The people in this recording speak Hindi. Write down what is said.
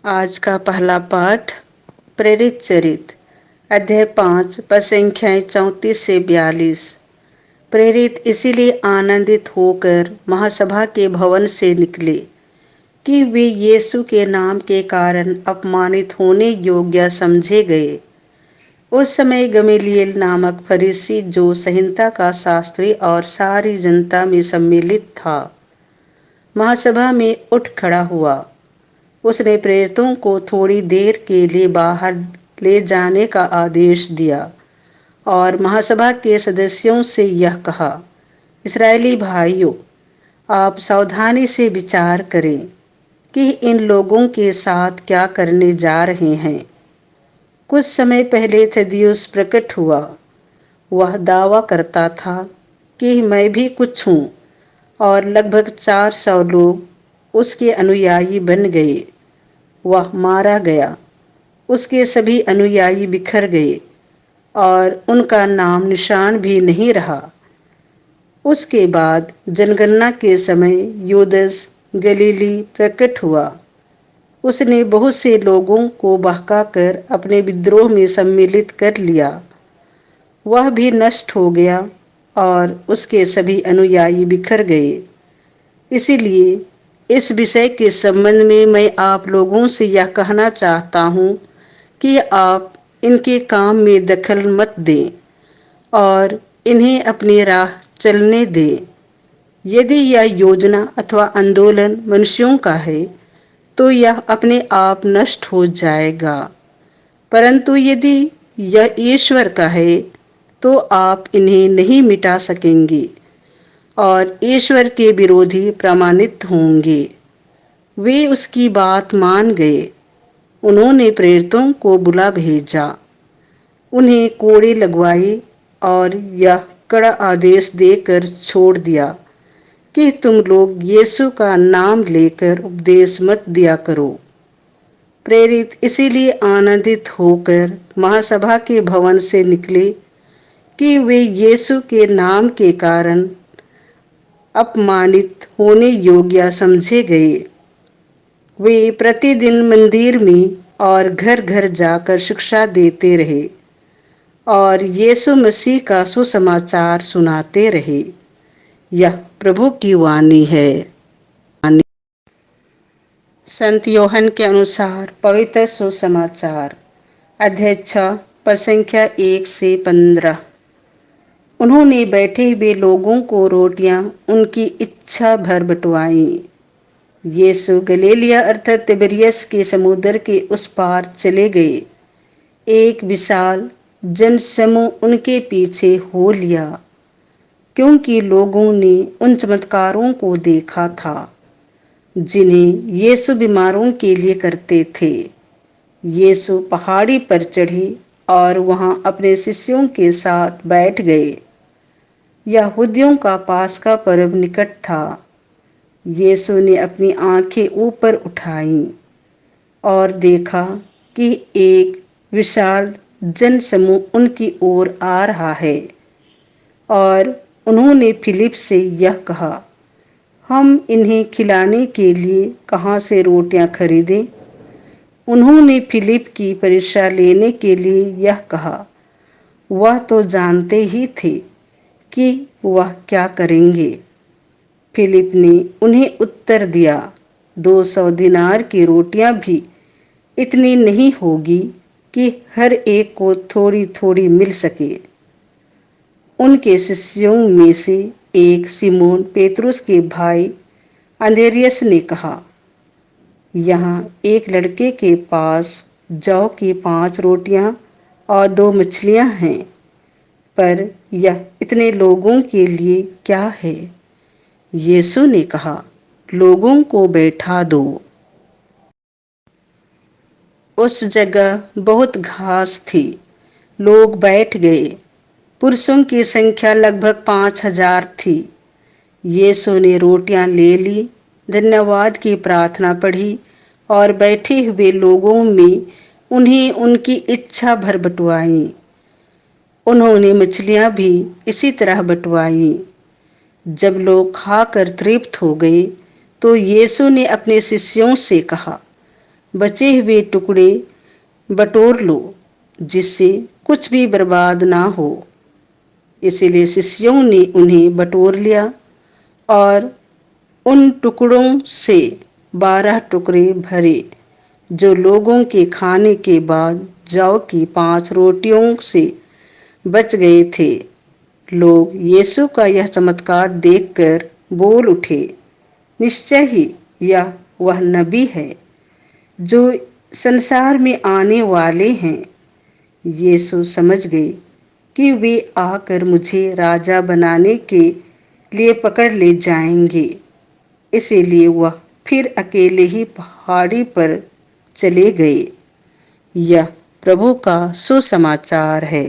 आज का पहला पाठ प्रेरित चरित अध्याय 5 पद संख्याएं 34 से 42। प्रेरित इसीलिए आनंदित होकर महासभा के भवन से निकले कि वे यीशु के नाम के कारण अपमानित होने योग्य समझे गए। उस समय गमलीएल नामक फरीसी जो संहिता का शास्त्री और सारी जनता में सम्मिलित था, महासभा में उठ खड़ा हुआ। उसने प्रेरितों को थोड़ी देर के लिए बाहर ले जाने का आदेश दिया और महासभा के सदस्यों से यह कहा, इस्राएली भाइयों, आप सावधानी से विचार करें कि इन लोगों के साथ क्या करने जा रहे हैं। कुछ समय पहले थदियुस प्रकट हुआ। वह दावा करता था कि मैं भी कुछ हूँ और लगभग 400 लोग उसके अनुयायी बन गए। वह मारा गया, उसके सभी अनुयायी बिखर गए और उनका नाम निशान भी नहीं रहा। उसके बाद जनगणना के समय यूदस गलीली प्रकट हुआ। उसने बहुत से लोगों को बहकाकर अपने विद्रोह में सम्मिलित कर लिया। वह भी नष्ट हो गया और उसके सभी अनुयायी बिखर गए। इसीलिए इस विषय के संबंध में मैं आप लोगों से यह कहना चाहता हूँ कि आप इनके काम में दखल मत दें और इन्हें अपनी राह चलने दें। यदि यह योजना अथवा आंदोलन मनुष्यों का है तो यह अपने आप नष्ट हो जाएगा, परंतु यदि यह ईश्वर का है तो आप इन्हें नहीं मिटा सकेंगे और ईश्वर के विरोधी प्रमाणित होंगे। वे उसकी बात मान गए। उन्होंने प्रेरितों को बुला भेजा, उन्हें कोड़े लगवाए और यह कड़ा आदेश देकर छोड़ दिया कि तुम लोग यीशु का नाम लेकर उपदेश मत दिया करो। प्रेरित इसीलिए आनंदित होकर महासभा के भवन से निकले कि वे यीशु के नाम के कारण अपमानित होने योग्य समझे गए। वे प्रतिदिन मंदिर में और घर घर जाकर शिक्षा देते रहे और यीशु मसीह का सुसमाचार सुनाते रहे। यह प्रभु की वाणी है। संत यूहन्ना के अनुसार पवित्र सुसमाचार अध्याय 6 पद संख्या 1 से 15। उन्होंने बैठे हुए लोगों को रोटियां उनकी इच्छा भर बंटवाईं। यीशु गलीलिया अर्थात तिबरियस के समुद्र के उस पार चले गए। एक विशाल जनसमूह उनके पीछे हो लिया, क्योंकि लोगों ने उन चमत्कारों को देखा था जिन्हें यीशु बीमारों के लिए करते थे। यीशु पहाड़ी पर चढ़े और वहां अपने शिष्यों के साथ बैठ गए। यहूदियों का पास्का पर्व निकट था। यीशु ने अपनी आंखें ऊपर उठाईं और देखा कि एक विशाल जनसमूह उनकी ओर आ रहा है और उन्होंने फिलिप से यह कहा, हम इन्हें खिलाने के लिए कहाँ से रोटियां खरीदें? उन्होंने फिलिप की परीक्षा लेने के लिए यह कहा। वह तो जानते ही थे कि वह क्या करेंगे। फिलिप ने उन्हें उत्तर दिया, 200 दिनार की रोटियां भी इतनी नहीं होगी कि हर एक को थोड़ी थोड़ी मिल सके। उनके शिष्यों में से एक सिमोन पेतरुस के भाई अंद्रियास ने कहा, यहाँ एक लड़के के पास जौ की 5 रोटियां और 2 मछलियां हैं, पर यह इतने लोगों के लिए क्या है? यीशु ने कहा, लोगों को बैठा दो। उस जगह बहुत घास थी। लोग बैठ गए। पुरुषों की संख्या लगभग 5000 थी। यीशु ने रोटियां ले ली, धन्यवाद की प्रार्थना पढ़ी और बैठे हुए लोगों में उन्हें उनकी इच्छा भर बंटवाई। उन्होंने मछलियां भी इसी तरह बंटवाई। जब लोग खाकर तृप्त हो गए तो यीशु ने अपने शिष्यों से कहा, बचे हुए टुकड़े बटोर लो, जिससे कुछ भी बर्बाद ना हो। इसलिए शिष्यों ने उन्हें बटोर लिया और उन टुकड़ों से 12 टुकड़े भरे, जो लोगों के खाने के बाद जौ की 5 रोटियों से बच गए थे। लोग यीशु का यह चमत्कार देखकर बोल उठे, निश्चय ही यह वह नबी है जो संसार में आने वाले हैं। यीशु समझ गए कि वे आकर मुझे राजा बनाने के लिए पकड़ ले जाएंगे, इसीलिए वह फिर अकेले ही पहाड़ी पर चले गए। यह प्रभु का सुसमाचार है।